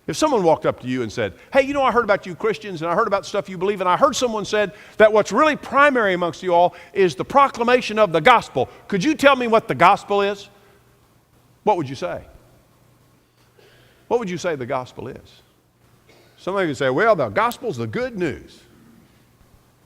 If someone walked up to you and said, hey, you know, I heard about you Christians and I heard about stuff you believe, and I heard someone said that what's really primary amongst you all is the proclamation of the gospel. Could you tell me what the gospel is? What would you say? What would you say the gospel is? Somebody would say, well, the gospel's the good news.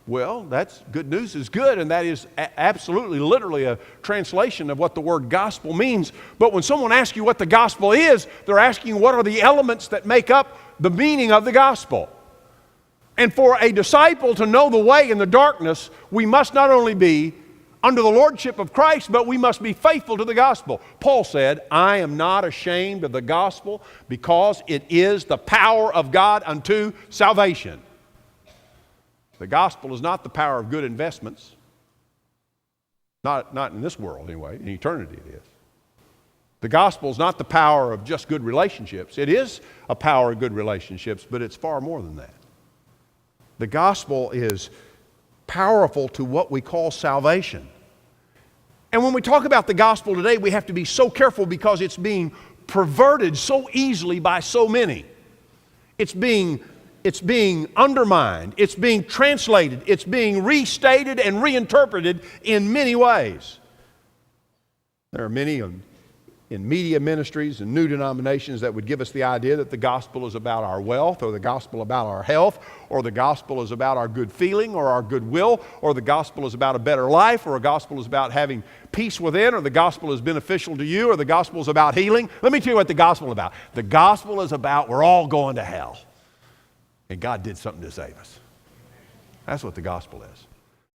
Well, that's good news is good, and that is absolutely, literally a translation of what the word gospel means. But when someone asks you what the gospel is, they're asking you what are the elements that make up the meaning of the gospel. And for a disciple to know the way in the darkness, we must not only be under the lordship of Christ, but we must be faithful to the gospel. Paul said, I am not ashamed of the gospel because it is the power of God unto salvation. The gospel is not the power of good investments. Not in this world anyway, in eternity it is. The gospel is not the power of just good relationships. It is a power of good relationships, but it's far more than that. The gospel is powerful to what we call salvation. And when we talk about the gospel today, we have to be so careful because it's being perverted so easily by so many. It's being undermined, it's being translated, it's being restated and reinterpreted in many ways. There are many in media ministries and new denominations that would give us the idea that the gospel is about our wealth, or the gospel about our health, or the gospel is about our good feeling or our goodwill, or the gospel is about a better life, or a gospel is about having peace within, or the gospel is beneficial to you, or the gospel is about healing. Let me tell you what the gospel is about. The gospel is about we're all going to hell. And God did something to save us. That's what the gospel is.